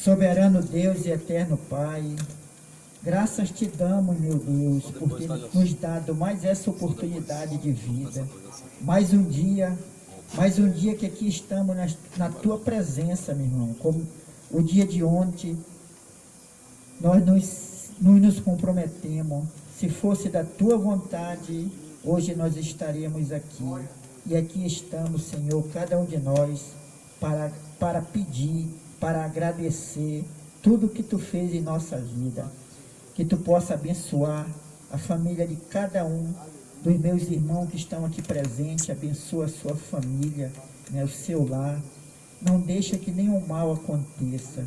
Soberano Deus e eterno Pai, graças te damos, meu Deus, por ter nos dado mais essa oportunidade de vida. Mais um dia que aqui estamos na tua presença, meu irmão. Como o dia de ontem, nós nos comprometemos. Se fosse da tua vontade, hoje nós estaremos aqui. E aqui estamos, Senhor, cada um de nós, para pedir, para agradecer tudo que tu fez em nossa vida. Que tu possa abençoar a família de cada um dos meus irmãos que estão aqui presentes. Abençoa a sua família, né, o seu lar. Não deixa que nenhum mal aconteça.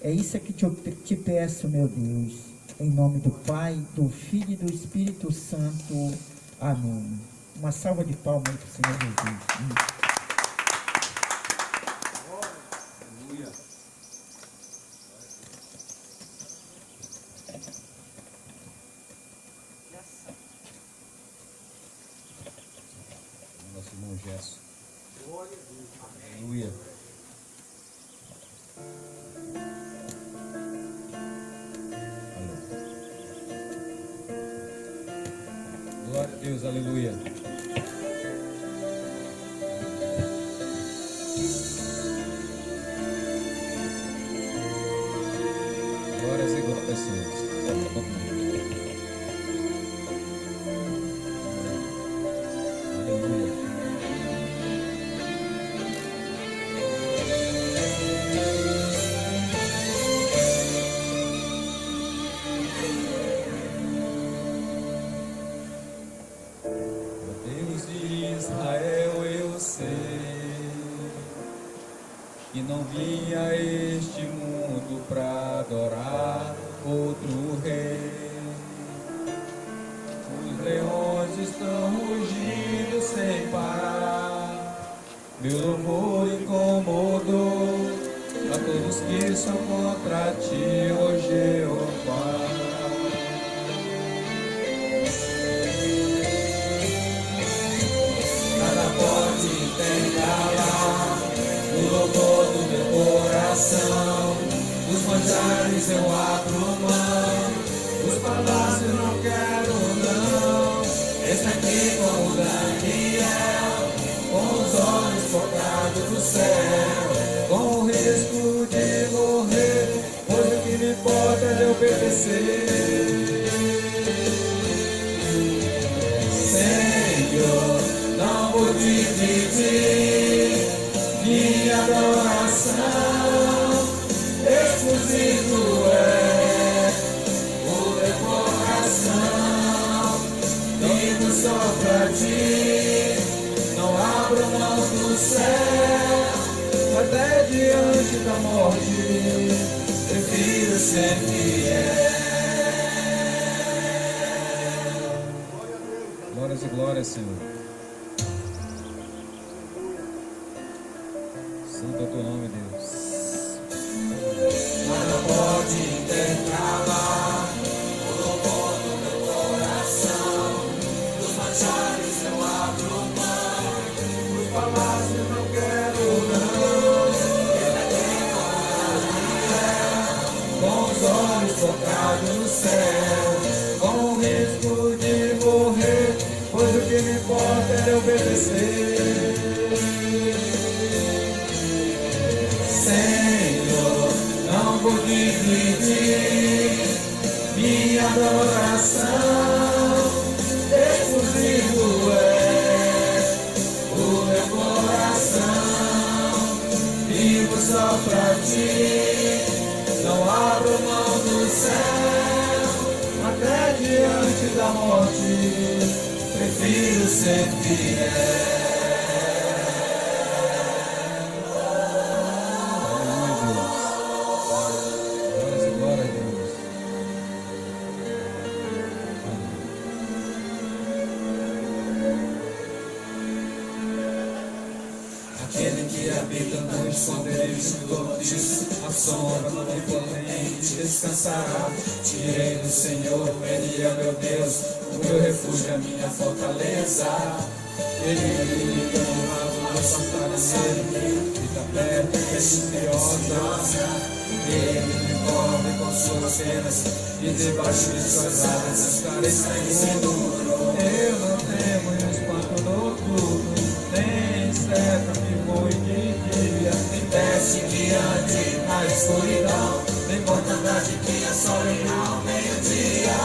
É isso que te peço, meu Deus. Em nome do Pai, do Filho e do Espírito Santo. Amém. Uma salva de palmas para o Senhor Jesus. Nosso irmão Gerson. Aleluia. Glória a Deus, aleluia. Glórias e glórias, Senhor. Aleluia. Deus de Israel, eu sei que não vim a este mundo para adorar outro rei. Os leões estão rugindo sem parar, meu louvor incomodou a todos que são contra ti, ó Jeová. Tem calar o louvor do meu coração. Os manjares eu abro mão, os palácios não quero não. Esse aqui como Daniel, com os olhos focados no céu, com o risco de morrer, pois o que me importa é de obedecer. Senhor, não vou dividir minha adoração, exclusivo é o meu coração, vivo só pra ti, não abro mão do céu, até diante da morte, prefiro ser fiel. Glórias e glórias, Senhor. Santo é o teu nome, Deus. Nada pode intercalar o louvor do meu coração. Dos manjares eu abro mão, os palácios não quero não. Com os olhos focados no céu, com o risco de morrer, pois o que me importa é obedecer. Senhor, não vou dividir minha adoração, exclusivo é o meu coração, vivo só pra ti, não abro mão do céu, até diante da morte, prefiro ser fiel. Aquele que habita no esconderijo do Altíssimo, a sombra do Onipotente descansará. Direi do Senhor, Ele é meu Deus, o meu refúgio, a minha fortaleza. Ele me toma do meu santuário, fica perto, misteriosa. Ele me cobre com suas penas e debaixo de suas asas estarei seguro. Eu não temo o espanto noturno, nem inseto que voe de dia, nem peste diante na escuridão, nem mortandade que assole ao meio-dia.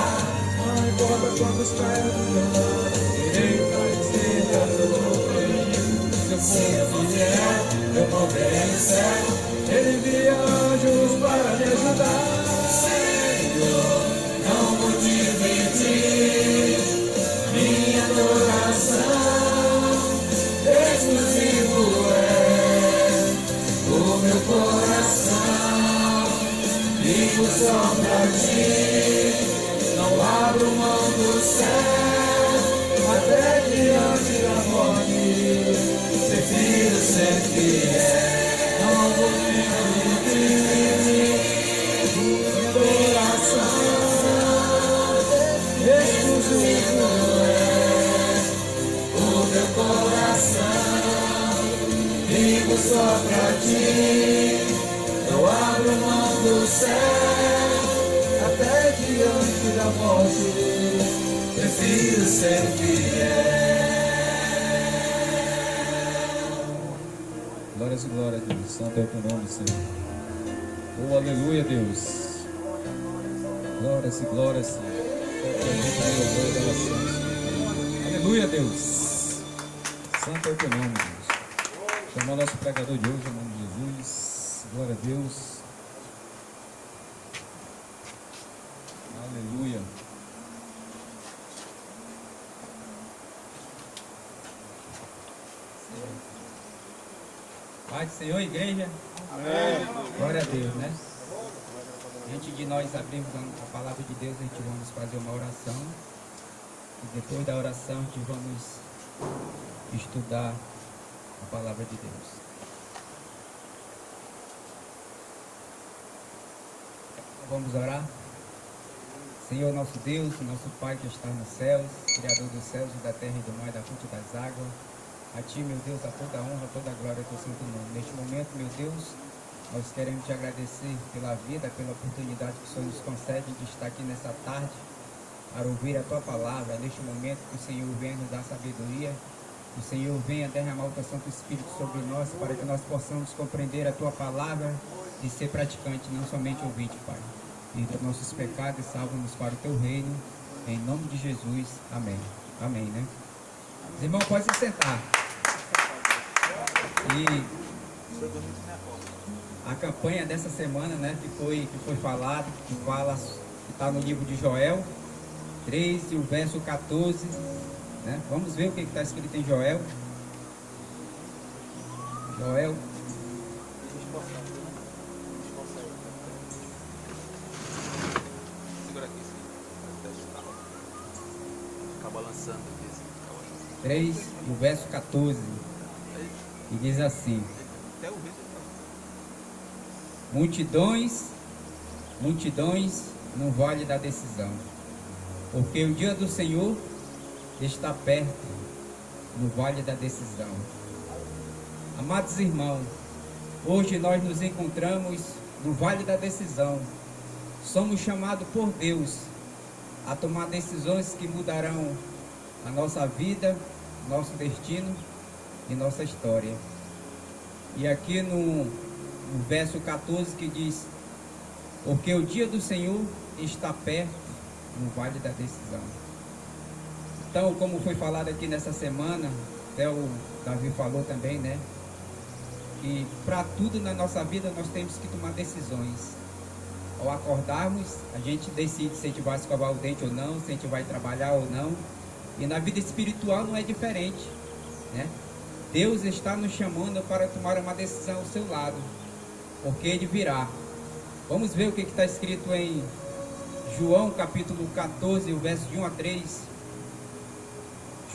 Não importa quantos pés do meu lado, direita e esquerda eu vou protegido. Se eu for fiel, eu moverei o céu. Ele envia anjos para me ajudar. Senhor, não vou dividir minha adoração. Exclusivo é o meu coração. Vivo só pra ti, não abro mão do céu. Até diante da morte, prefiro ser fiel. Não vou dividir minha adoração. Exclusivo é o meu coração. Vivo só pra ti, não abro mão do céu. Até diante da morte, prefiro ser fiel. Glórias e glórias a Deus, santo é o teu nome, Senhor. Oh, aleluia, Deus. Glórias e glórias, Senhor. Aleluia, Deus. Santo é o teu nome, Deus. Chamou nosso pregador de hoje, em nome de Jesus. Glória a Deus. Aleluia. Pai do Senhor, igreja. Amém. Glória a Deus, né? Antes de nós abrirmos a palavra de Deus, a gente vamos fazer uma oração. E depois da oração, a gente vamos estudar a palavra de Deus. Vamos orar? Senhor nosso Deus, nosso Pai que está nos céus, Criador dos céus e da terra e do mar e da fonte das águas, a Ti, meu Deus, a toda a honra, toda a glória, teu santo nome. Neste momento, meu Deus, nós queremos Te agradecer pela vida, pela oportunidade que o Senhor nos concede de estar aqui nessa tarde, para ouvir a Tua palavra. Neste momento, que o Senhor venha nos dar sabedoria, que o Senhor venha derramar o Teu Santo Espírito sobre nós, para que nós possamos compreender a Tua palavra e ser praticante, não somente ouvinte, Pai. E dos nossos pecados, salva-nos para o Teu reino, em nome de Jesus. Amém. Amém, né? Os irmãos, podem se sentar. E a campanha dessa semana, né, que foi falada, que está no livro de Joel 3 e o verso 14, né? Vamos ver o que está escrito em Joel. Joel. Segura aqui, fica balançando aqui. 3 e o verso 14. E diz assim: multidões no vale da decisão, porque o dia do Senhor está perto no vale da decisão. Amados irmãos, hoje nós nos encontramos no vale da decisão. Somos chamados por Deus a tomar decisões que mudarão a nossa vida, nosso destino e nossa história. E aqui no verso 14 que diz: porque o dia do Senhor está perto no vale da decisão. Então, como foi falado aqui nessa semana, até o Davi falou também, né? Que para tudo na nossa vida nós temos que tomar decisões. Ao acordarmos, a gente decide se a gente vai escovar o dente ou não, se a gente vai trabalhar ou não. E na vida espiritual não é diferente, né? Deus está nos chamando para tomar uma decisão ao seu lado, porque Ele virá. Vamos ver o que está escrito em João capítulo 14, o verso de 1 a 3.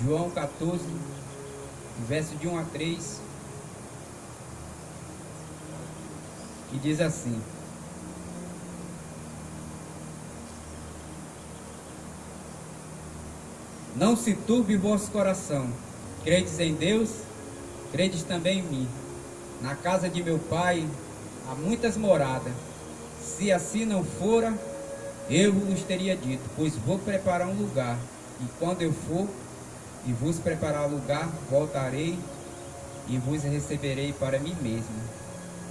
João 14, o verso de 1 a 3. Que diz assim: não se turbe o vosso coração. Credes em Deus, credes também em mim. Na casa de meu Pai há muitas moradas. Se assim não fora, eu vos teria dito, pois vou preparar um lugar, e quando eu for e vos preparar lugar, voltarei e vos receberei para mim mesmo.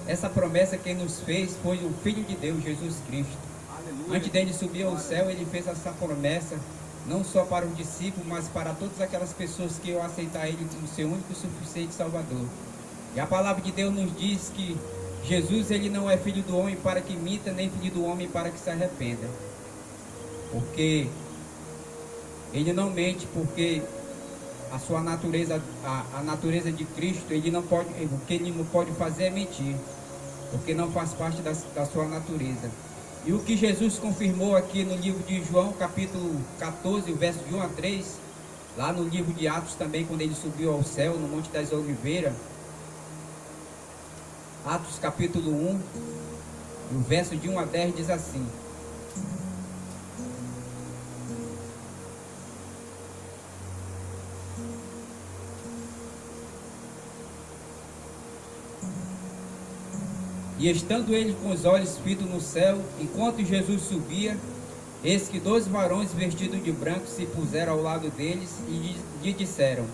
Essa promessa quem nos fez foi o Filho de Deus, Jesus Cristo. Aleluia. Antes dele subir ao céu, ele fez essa promessa, não só para os discípulos, mas para todas aquelas pessoas que iam aceitar ele como seu único e suficiente Salvador. E a palavra de Deus nos diz que Jesus, ele não é filho do homem para que minta, nem filho do homem para que se arrependa. Porque ele não mente, porque a sua natureza, a natureza de Cristo, ele não pode, o que ele não pode fazer é mentir, porque não faz parte da sua natureza. E o que Jesus confirmou aqui no livro de João, capítulo 14, o verso de 1 a 3, lá no livro de Atos também, quando ele subiu ao céu, no Monte das Oliveiras, Atos capítulo 1, o verso de 1 a 10 diz assim: E estando ele com os olhos fitos no céu, enquanto Jesus subia, eis que 2 varões vestidos de branco se puseram ao lado deles e lhe disseram: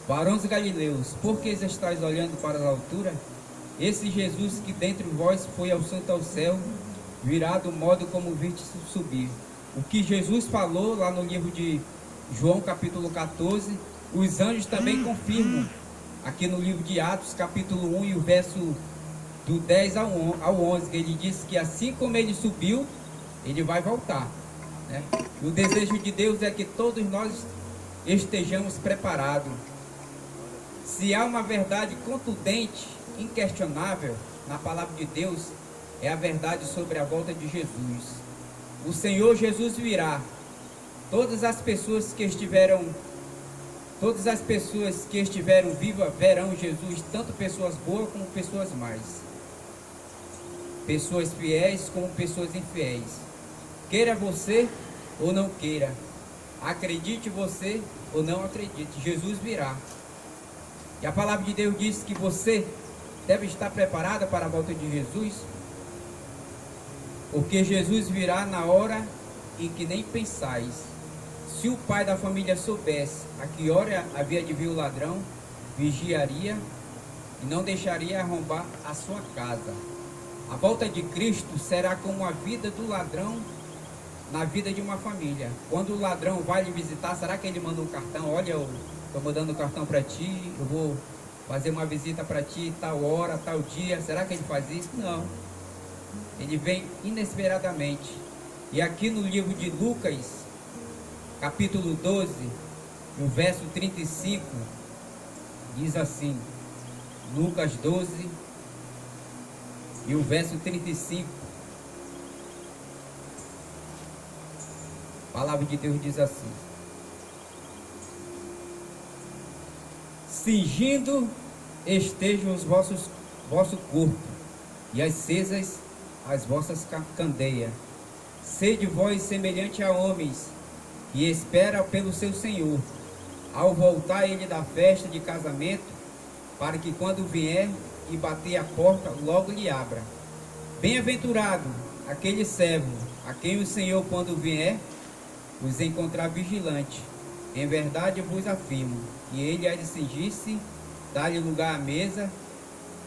Varões galileus, por que estáis olhando para as alturas? Esse Jesus que dentre vós foi ao santo ao céu, virá do modo como viste subir. O que Jesus falou lá no livro de João capítulo 14, os anjos também confirmam aqui no livro de Atos capítulo 1 e o verso do 10 ao 11, que ele disse que assim como ele subiu, ele vai voltar, né? E o desejo de Deus é que todos nós estejamos preparados. Se há uma verdade contundente, inquestionável na palavra de Deus, é a verdade sobre a volta de Jesus. O Senhor Jesus virá. Todas as pessoas que estiveram vivas verão Jesus, tanto pessoas boas como pessoas más, pessoas fiéis como pessoas infiéis. Queira você ou não queira, acredite você ou não acredite, Jesus virá. E a palavra de Deus diz que você deve estar preparada para a volta de Jesus, porque Jesus virá na hora em que nem pensais. Se o pai da família soubesse a que hora havia de vir o ladrão, vigiaria e não deixaria arrombar a sua casa. A volta de Cristo será como a vida do ladrão na vida de uma família. Quando o ladrão vai lhe visitar, será que ele manda um cartão? Olha, eu estou mandando um cartão para ti, eu vou fazer uma visita para ti, tal hora, tal dia. Será que ele faz isso? Não. Ele vem inesperadamente. E aqui no livro de Lucas, capítulo 12, no verso 35, diz assim, Lucas 12, e o verso 35, a palavra de Deus diz assim: Cingindo estejam os vosso corpo, e acesas as vossas candeias. Sede vós semelhante a homens, que espera pelo seu Senhor, ao voltar ele da festa de casamento, para que quando vier e bater a porta, logo lhe abra. Bem-aventurado aquele servo, a quem o Senhor, quando vier, os encontrar vigilante. Em verdade vos afirmo, e ele há de cingir-se, dar-lhe lugar à mesa,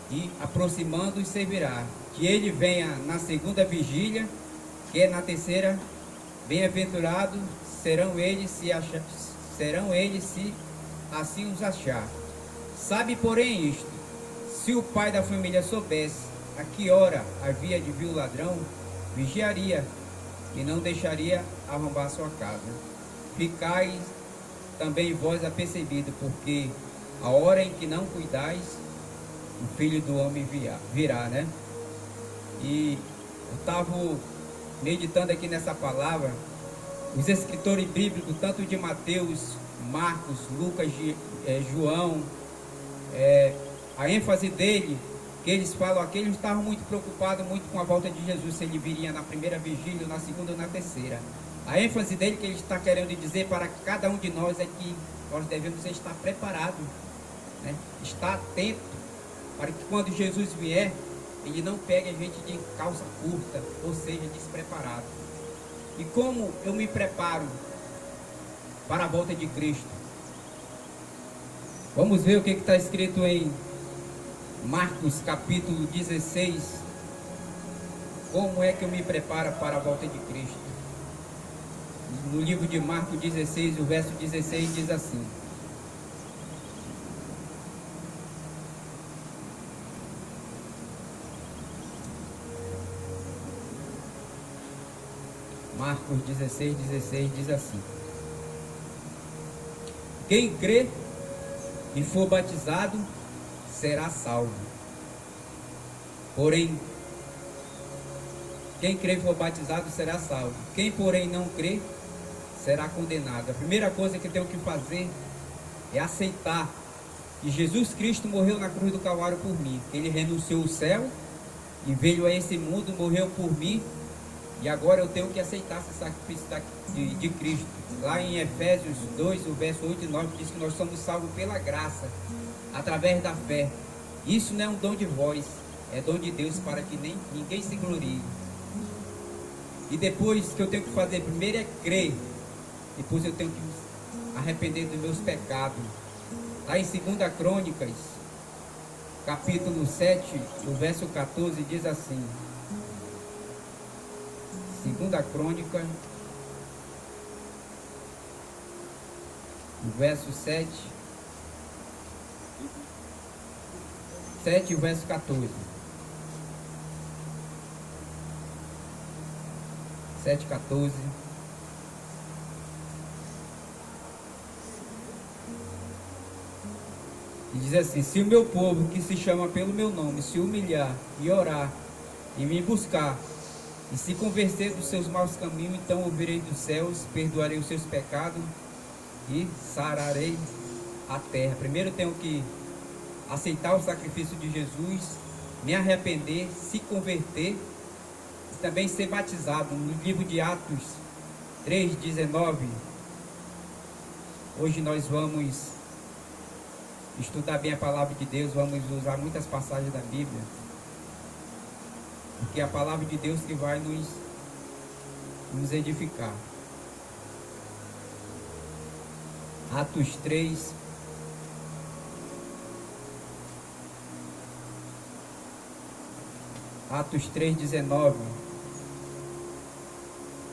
e aproximando-os servirá. Que ele venha na segunda vigília, que é na terceira, bem-aventurado serão eles se assim os achar. Sabe, porém, isto: se o pai da família soubesse a que hora havia de vir o ladrão, vigiaria e não deixaria arrombar sua casa. Ficai também vós apercebidos, porque a hora em que não cuidais, o Filho do Homem virá, né? E eu estava meditando aqui nessa palavra. Os escritores bíblicos, tanto de Mateus, Marcos, Lucas, João, a ênfase dele, que eles falam aqui, eles estavam muito preocupados muito com a volta de Jesus, se ele viria na primeira vigília, na segunda ou na terceira. A ênfase dele que ele está querendo dizer para cada um de nós é que nós devemos estar preparados, né? Estar atento, para que quando Jesus vier, Ele não pega a gente de calça curta, ou seja, despreparado. E como eu me preparo para a volta de Cristo? Vamos ver o que está escrito em Marcos capítulo 16. Como é que eu me preparo para a volta de Cristo? No livro de Marcos 16, o verso 16 diz assim: Marcos 16, 16 diz assim: quem crê e for batizado será salvo. Porém, quem crê e for batizado será salvo. Quem, porém, não crê será condenado. A primeira coisa que eu tenho que fazer é aceitar que Jesus Cristo morreu na cruz do Calvário por mim. Ele renunciou ao céu e veio a esse mundo, morreu por mim. E agora eu tenho que aceitar esse sacrifício de Cristo. Lá em Efésios 2, o verso 8 e 9, diz que nós somos salvos pela graça, através da fé. Isso não é um dom de vós, é dom de Deus para que ninguém se glorie. E depois que eu tenho que fazer, primeiro é crer. Depois eu tenho que me arrepender dos meus pecados. Lá em 2 Crônicas, capítulo 7, o verso 14, diz assim. 2 Crônica, o verso 7, e o verso 14. 7, 14. E diz assim: se o meu povo, que se chama pelo meu nome, se humilhar e orar e me buscar e se converter dos seus maus caminhos, então ouvirei dos céus, perdoarei os seus pecados e sararei a terra. Primeiro eu tenho que aceitar o sacrifício de Jesus, me arrepender, se converter e também ser batizado. No livro de Atos 3:19, hoje nós vamos estudar bem a palavra de Deus, vamos usar muitas passagens da Bíblia, porque é a palavra de Deus que vai nos edificar. Atos 3, Atos 3:19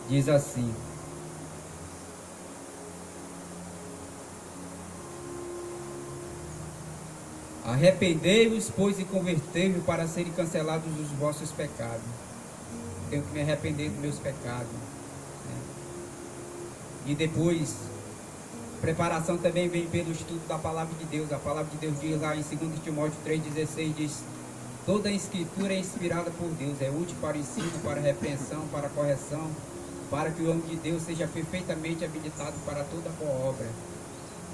diz assim: arrependei-vos, pois, e convertei-vos para serem cancelados os vossos pecados. Tenho que me arrepender dos meus pecados, né? E depois, preparação também vem pelo estudo da palavra de Deus. A palavra de Deus diz lá em 2 Timóteo 3:16, diz: toda a escritura é inspirada por Deus, é útil para o ensino, para a repreensão, para a correção, para que o homem de Deus seja perfeitamente habilitado para toda boa obra.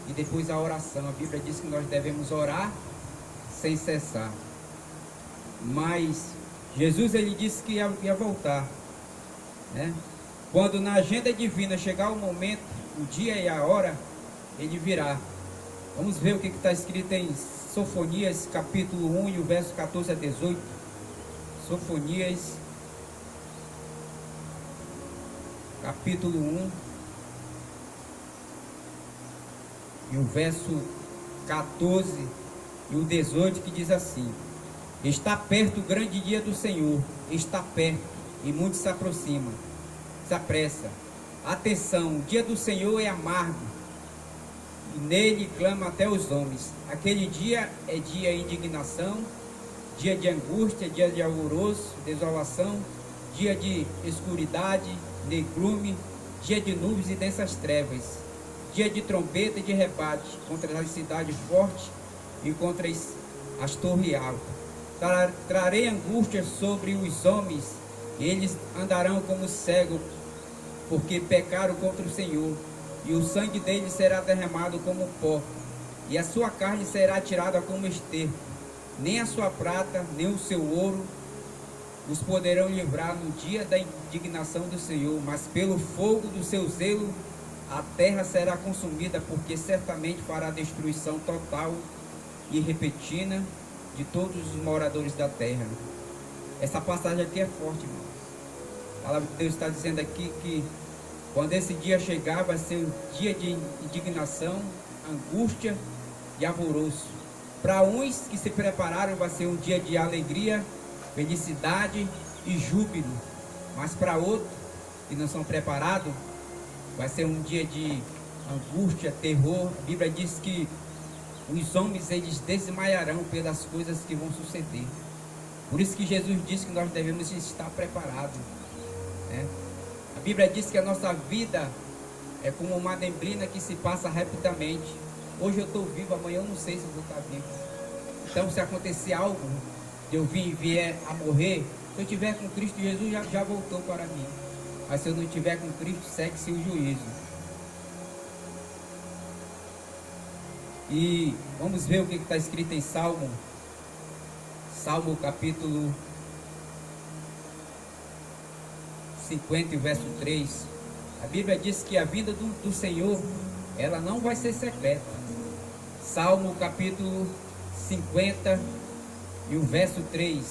E depois a oração. A Bíblia diz que nós devemos orar sem cessar. Mas Jesus, ele disse que ia voltar, né? Quando na agenda divina chegar o momento, o dia e a hora, ele virá. Vamos ver o que está escrito em Sofonias capítulo 1 e o verso 14 a 18. Sofonias capítulo 1 e o verso 14 e o 18, que diz assim: está perto o grande dia do Senhor, está perto e muito se aproxima, se apressa. Atenção, o dia do Senhor é amargo e nele clama até os homens. Aquele dia é dia de indignação, dia de angústia, dia de alvoroço, desolação, dia de escuridade, negrume, dia de nuvens e densas trevas, dia de trombeta e de rebate contra as cidades fortes e contra as torres altas. Trarei angústia sobre os homens, e eles andarão como cegos, porque pecaram contra o Senhor, e o sangue deles será derramado como pó, e a sua carne será tirada como esterco. Nem a sua prata, nem o seu ouro os poderão livrar no dia da indignação do Senhor, mas pelo fogo do seu zelo a terra será consumida, porque certamente fará destruição total e repentina de todos os moradores da terra. Essa passagem aqui é forte, irmão. A palavra de Deus está dizendo aqui que quando esse dia chegar, vai ser um dia de indignação, angústia e alvoroço. Para uns que se prepararam, vai ser um dia de alegria, felicidade e júbilo. Mas para outros que não são preparados, vai ser um dia de angústia, terror. A Bíblia diz que os homens, eles desmaiarão pelas coisas que vão suceder. Por isso que Jesus disse que nós devemos estar preparados, né? A Bíblia diz que a nossa vida é como uma neblina que se passa rapidamente. Hoje eu estou vivo, amanhã eu não sei se eu vou estar vivo. Então, se acontecer algo de eu vir e vier a morrer, se eu estiver com Cristo, Jesus já voltou para mim. Mas se eu não estiver com Cristo, segue-se o juízo. E vamos ver o que está escrito em Salmo capítulo 50, e verso 3. A Bíblia diz que a vinda do Senhor, ela não vai ser secreta. Salmo capítulo 50 e o verso 3.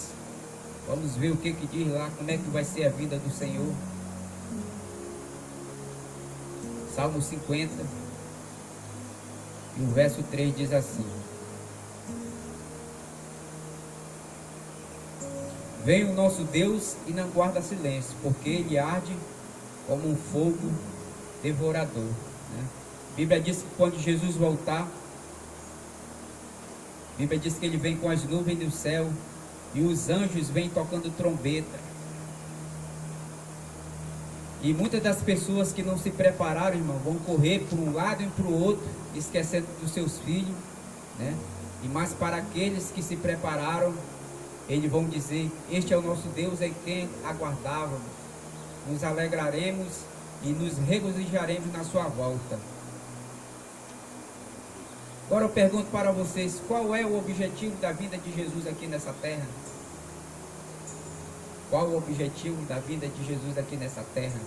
Vamos ver o que diz lá, como é que vai ser a vinda do Senhor. Salmo 50 e o verso 3 diz assim: Vem o nosso Deus e não guarda silêncio, porque ele arde como um fogo devorador, né? A Bíblia diz que quando Jesus voltar, a Bíblia diz que ele vem com as nuvens do céu e os anjos vêm tocando trombeta. E muitas das pessoas que não se prepararam, irmão, vão correr para um lado e para o outro, esquecendo dos seus filhos, né? E mais para aqueles que se prepararam, eles vão dizer: este é o nosso Deus em quem aguardávamos. Nos alegraremos e nos regozijaremos na sua volta. Agora eu pergunto para vocês: qual é o objetivo da vida de Jesus aqui nessa terra? Qual o objetivo da vida de Jesus aqui nessa terra?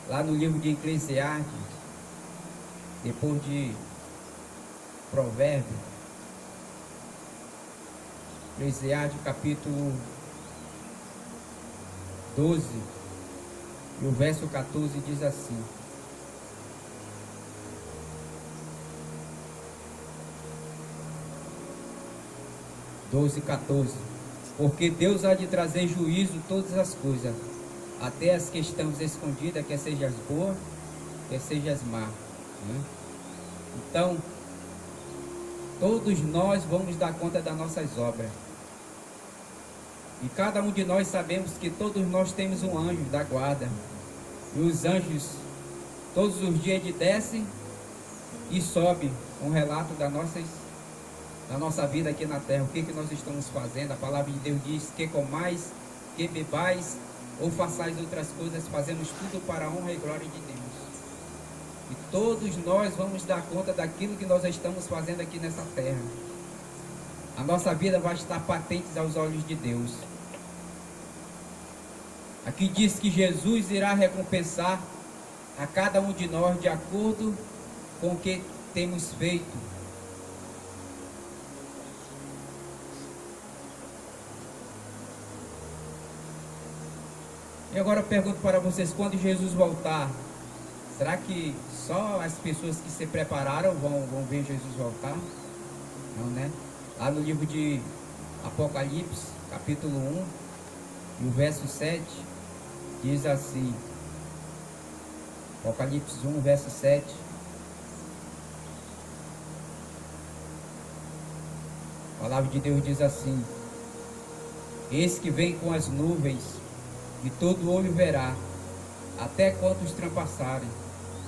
Lá no livro de Eclesiastes, depois de Provérbios, Eclesiastes capítulo 12 e o verso 14 diz assim: Porque Deus há de trazer juízo todas as coisas, até as que estão escondidas, quer sejas boas, quer sejas má, né? Então, todos nós vamos dar conta das nossas obras. E cada um de nós sabemos que todos nós temos um anjo da guarda. E os anjos, todos os dias, descem e sobem um relato da nossa vida aqui na terra. O que nós estamos fazendo? A palavra de Deus diz que comais, que bebais, ou façais outras coisas, fazemos tudo para a honra e glória de Deus. E todos nós vamos dar conta daquilo que nós estamos fazendo aqui nessa terra. A nossa vida vai estar patente aos olhos de Deus. Aqui diz que Jesus irá recompensar a cada um de nós de acordo com o que temos feito. E agora eu pergunto para vocês: quando Jesus voltar, será que só as pessoas que se prepararam vão ver Jesus voltar? Não, né? Lá no livro de Apocalipse, capítulo 1, e o verso 7, diz assim, Apocalipse 1, verso 7, a palavra de Deus diz assim: Eis que vem com as nuvens, e todo olho verá, até quantos trampassarem,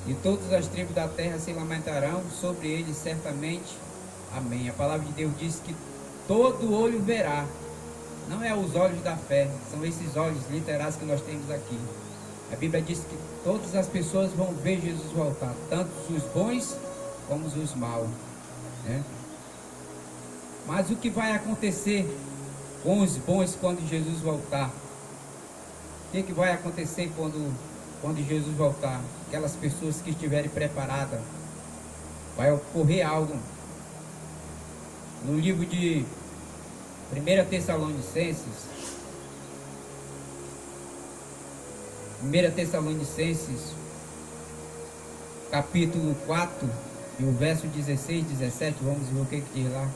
e todas as tribos da terra se lamentarão sobre ele certamente. Amém. A palavra de Deus diz que todo olho verá. Não é os olhos da fé, são esses olhos literais que nós temos aqui. A Bíblia diz que todas as pessoas vão ver Jesus voltar, tanto os bons como os maus, né? Mas o que vai acontecer com os bons quando Jesus voltar? O que vai acontecer quando Jesus voltar? Aquelas pessoas que estiverem preparadas, vai ocorrer algo. No livro de 1 Tessalonicenses, 1 Tessalonicenses, capítulo 4, e o verso 16 e 17, vamos ver o que diz lá.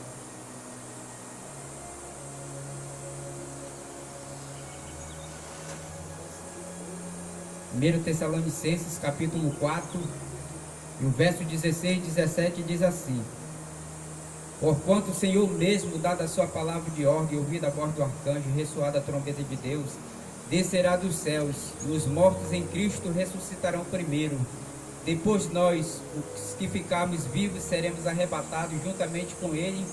Primeiro Tessalonicenses, capítulo 4, e o verso 16 e 17 diz assim: Porquanto o Senhor mesmo, dada a sua palavra de ordem, ouvida a voz do arcanjo, ressoada a trombeta de Deus, descerá dos céus, e os mortos em Cristo ressuscitarão primeiro. Depois nós, os que ficarmos vivos, seremos arrebatados juntamente com Ele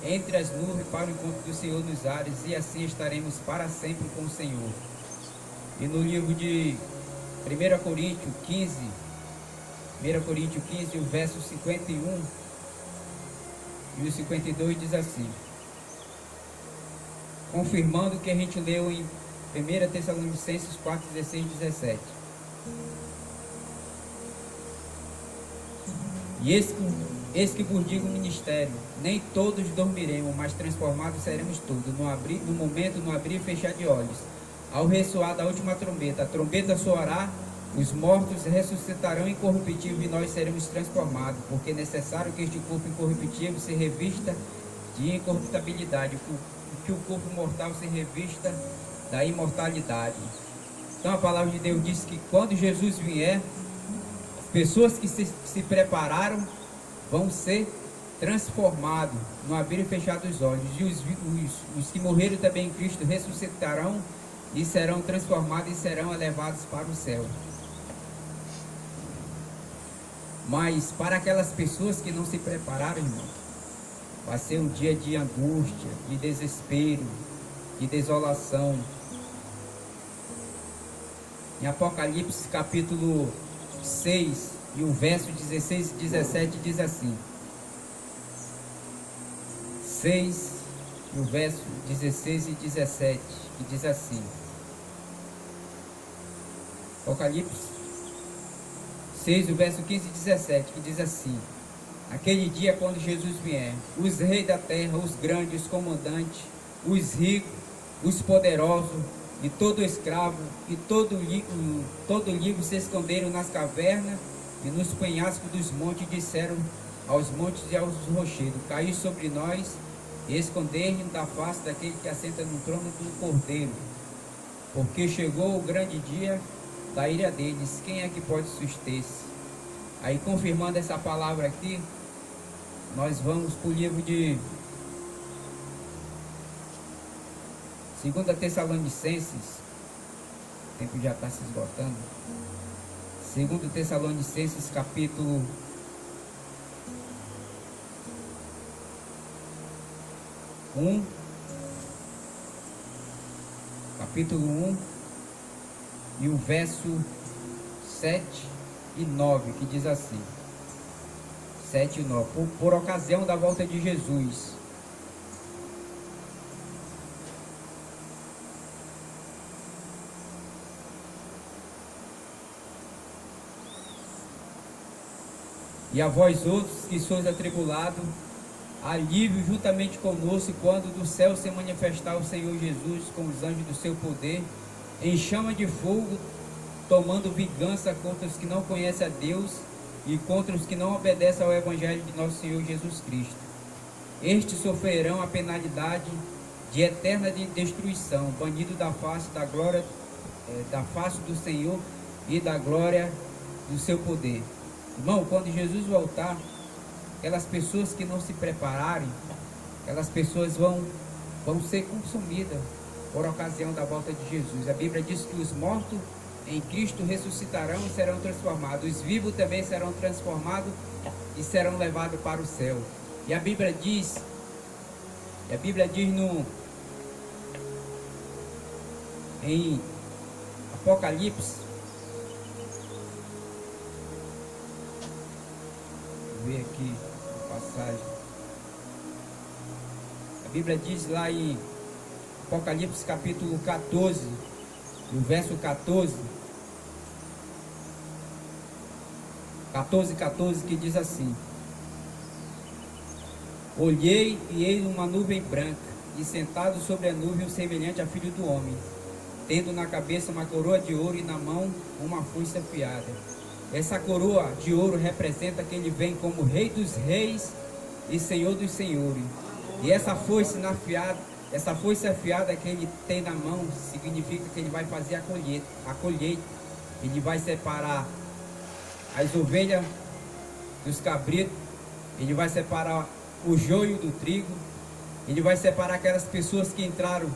entre as nuvens para o encontro do Senhor nos ares, e assim estaremos para sempre com o Senhor. E no livro de 1 Coríntios 15, o verso 51 e o 52 diz assim, confirmando o que a gente leu em 1 Tessalonicenses 4, 16 e 17. E eis que vos digo o ministério, nem todos dormiremos, mas transformados seremos todos, no momento, no abrir e fechar de olhos. Ao ressoar da última trombeta, a trombeta soará, os mortos ressuscitarão incorruptível e nós seremos transformados, porque é necessário que este corpo incorruptível se revista de incorruptibilidade, que o corpo mortal se revista da imortalidade. Então a palavra de Deus diz que quando Jesus vier, as pessoas que se prepararam vão ser transformados no abrir e fechar dos olhos, e os que morreram também em Cristo ressuscitarão e serão transformados e serão elevados para o céu. Mas para aquelas pessoas que não se prepararam, irmão, vai ser um dia de angústia, de desespero, de desolação. Em Apocalipse capítulo 6 e o verso 16 e 17 diz assim, 6 e o verso 16 e 17, que diz assim, Apocalipse 6, o verso 15 e 17, que diz assim, aquele dia quando Jesus vier, os reis da terra, os grandes, os comandantes, os ricos, os poderosos, e todo escravo, e todo livre se esconderam nas cavernas e nos penhascos dos montes, e disseram aos montes e aos rochedos, caí sobre nós, e esconder-nos da face daquele que assenta no trono do Cordeiro, porque chegou o grande dia da ira deles, quem é que pode suster-se? Aí, confirmando essa palavra aqui, nós vamos para o livro de 2 Tessalonicenses, o tempo já está se esgotando, 2 Tessalonicenses capítulo 1, e o verso 7 e 9, que diz assim, 7 e 9, por ocasião da volta de Jesus. E a vós outros que sois atribulados, alívio juntamente conosco, quando do céu se manifestar o Senhor Jesus com os anjos do seu poder, em chama de fogo, tomando vingança contra os que não conhecem a Deus e contra os que não obedecem ao Evangelho de nosso Senhor Jesus Cristo. Estes sofrerão a penalidade de eterna destruição, banido da face da glória, da face do Senhor e da glória do seu poder. Irmão, quando Jesus voltar, aquelas pessoas que não se prepararem, aquelas pessoas vão ser consumidas por ocasião da volta de Jesus. A Bíblia diz que os mortos em Cristo ressuscitarão e serão transformados. Os vivos também serão transformados e serão levados para o céu. E a Bíblia diz em Apocalipse, vou ver aqui a passagem. A Bíblia diz lá em Apocalipse capítulo 14, no verso 14, 14, que diz assim: olhei e eis uma nuvem branca, e sentado sobre a nuvem, semelhante a filho do homem, tendo na cabeça uma coroa de ouro e na mão uma foice afiada. Essa coroa de ouro representa que ele vem como Rei dos Reis e Senhor dos Senhores. E essa foice afiada que ele tem na mão significa que ele vai fazer a colheita. Ele vai separar as ovelhas dos cabritos, ele vai separar o joio do trigo, ele vai separar aquelas pessoas que entraram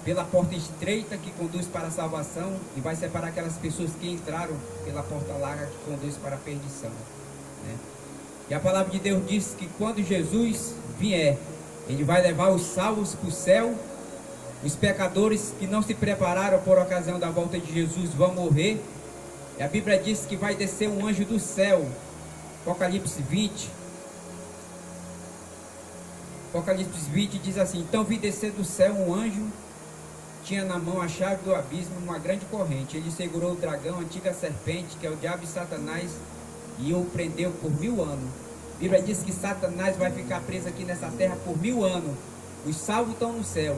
pela porta estreita que conduz para a salvação e vai separar aquelas pessoas que entraram pela porta larga que conduz para a perdição, né? E a palavra de Deus diz que quando Jesus vier, ele vai levar os salvos para o céu. Os pecadores que não se prepararam por ocasião da volta de Jesus vão morrer. E a Bíblia diz que vai descer um anjo do céu. Apocalipse 20 diz assim: então vi descer do céu um anjo, tinha na mão a chave do abismo, uma grande corrente. Ele segurou o dragão, a antiga serpente, que é o diabo e Satanás, e o prendeu por 1000 anos. A Bíblia diz que Satanás vai ficar preso aqui nessa terra por 1000 anos. Os salvos estão no céu.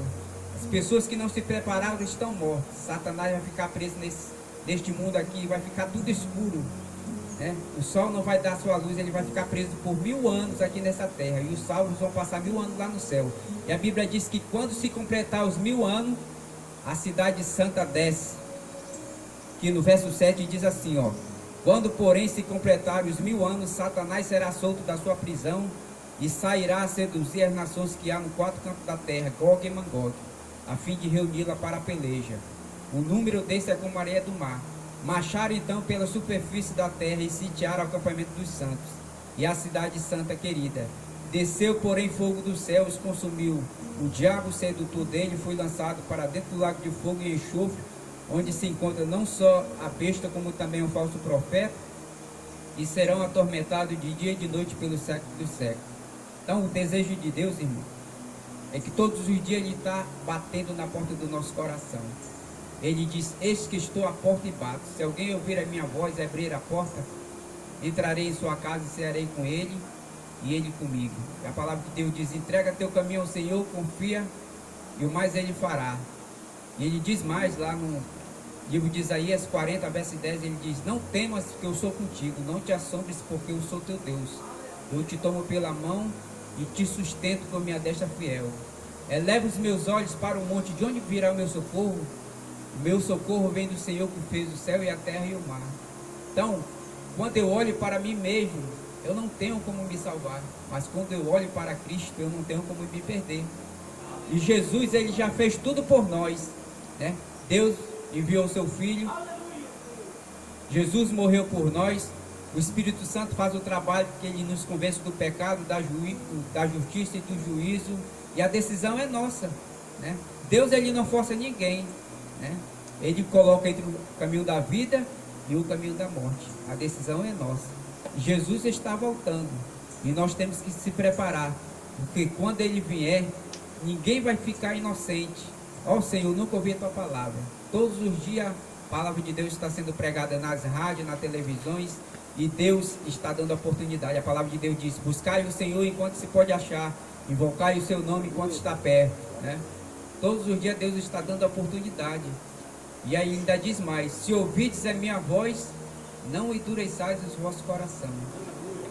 As pessoas que não se prepararam estão mortas. Satanás vai ficar preso neste mundo aqui, vai ficar tudo escuro, né? O sol não vai dar sua luz, ele vai ficar preso por 1000 anos aqui nessa terra. E os salvos vão passar 1000 anos lá no céu. E a Bíblia diz que quando se completar os 1000 anos, a cidade santa desce. Que no verso 7 diz assim, ó: quando porém se completar os 1000 anos, Satanás será solto da sua prisão e sairá a seduzir as nações que há no quatro cantos da terra, Gog e Magog, a fim de reuni-la para a peleja. O número desse é como a areia do mar. Marcharam então pela superfície da terra e sitiaram o acampamento dos santos e a cidade santa querida. Desceu, porém, fogo do céu, os consumiu. O diabo, sedutor dele, foi lançado para dentro do lago de fogo e enxofre, onde se encontra não só a besta, como também o falso profeta, e serão atormentados de dia e de noite pelo século dos séculos. Então, o desejo de Deus, irmão, é que todos os dias Ele está batendo na porta do nosso coração. Ele diz: eis que estou à porta e bato. Se alguém ouvir a minha voz e abrir a porta, entrarei em sua casa e cearei com ele e ele comigo. E a palavra de Deus diz: entrega teu caminho ao Senhor, confia, e o mais Ele fará. E Ele diz mais lá no livro de Isaías 40, verso 10, Ele diz: não temas, porque eu sou contigo, não te assombres, porque eu sou teu Deus. Eu te tomo pela mão e te sustento com minha destra fiel. Eleva os meus olhos para o monte, de onde virá o meu socorro? O meu socorro vem do Senhor, que fez o céu e a terra e o mar. Então, quando eu olho para mim mesmo, eu não tenho como me salvar. Mas quando eu olho para Cristo, eu não tenho como me perder. E Jesus, Ele já fez tudo por nós, né? Deus enviou o seu Filho. Jesus morreu por nós. O Espírito Santo faz o trabalho, que Ele nos convence do pecado, da justiça e do juízo. E a decisão é nossa, né? Deus, Ele não força ninguém, né? Ele coloca entre o caminho da vida e o caminho da morte. A decisão é nossa. Jesus está voltando e nós temos que se preparar, porque quando Ele vier, ninguém vai ficar inocente. Ó Senhor, nunca ouvi a tua palavra. Todos os dias a palavra de Deus está sendo pregada nas rádios, nas televisões, e Deus está dando oportunidade. A palavra de Deus diz: buscai o Senhor enquanto se pode achar, invocai o seu nome enquanto está perto, né? Todos os dias Deus está dando oportunidade. E aí ainda diz mais: se ouvides a minha voz, não endureçais o vosso coração.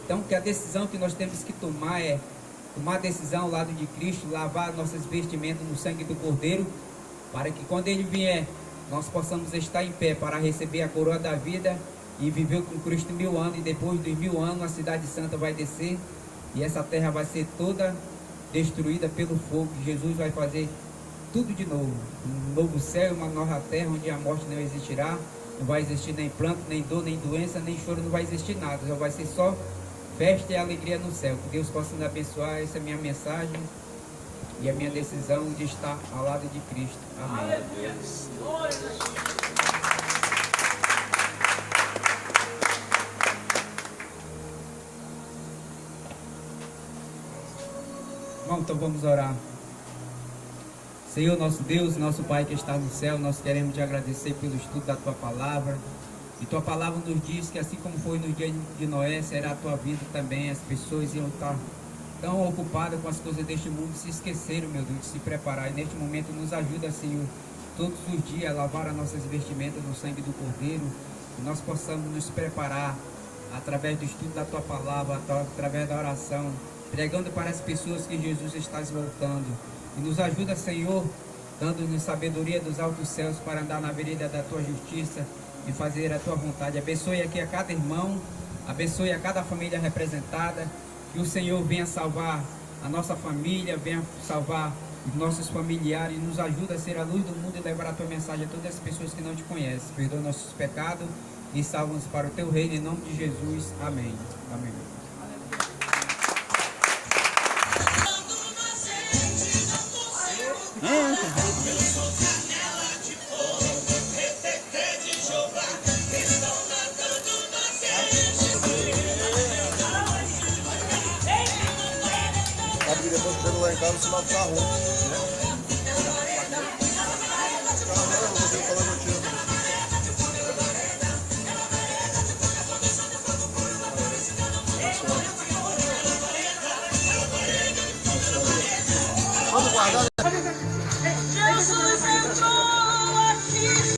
Então, que a decisão que nós temos que tomar é tomar a decisão ao lado de Cristo, lavar nossas vestimentas no sangue do Cordeiro, para que quando Ele vier, nós possamos estar em pé para receber a coroa da vida e viver com Cristo 1000 anos. E depois dos 1000 anos, a cidade santa vai descer e essa terra vai ser toda destruída pelo fogo. Jesus vai fazer tudo de novo, um novo céu e uma nova terra, onde a morte não existirá, não vai existir nem pranto, nem dor, nem doença, nem choro, não vai existir nada, já vai ser só festa e alegria no céu. Que Deus possa nos abençoar. Essa é a minha mensagem e a minha decisão de estar ao lado de Cristo. Amém. Bom, então vamos orar. Senhor, nosso Deus, nosso Pai que está no céu, nós queremos te agradecer pelo estudo da tua palavra. E tua palavra nos diz que assim como foi no dia de Noé, será a tua vida também. As pessoas iam estar tão ocupados com as coisas deste mundo, se esqueceram, meu Deus, de se preparar. E neste momento nos ajuda, Senhor, todos os dias a lavar as nossas vestimentas no sangue do Cordeiro, que nós possamos nos preparar através do estudo da Tua Palavra, através da oração, pregando para as pessoas que Jesus está voltando. E nos ajuda, Senhor, dando-nos sabedoria dos altos céus para andar na vereda da Tua justiça e fazer a Tua vontade. Abençoe aqui a cada irmão, abençoe a cada família representada, que o Senhor venha salvar a nossa família, venha salvar os nossos familiares, nos ajuda a ser a luz do mundo e levar a Tua mensagem a todas as pessoas que não Te conhecem. Perdoa nossos pecados e salva-nos para o Teu reino, em nome de Jesus. Amém. Amém. Sabe que depois que chega lá em casa, o sinal fica ruim, né?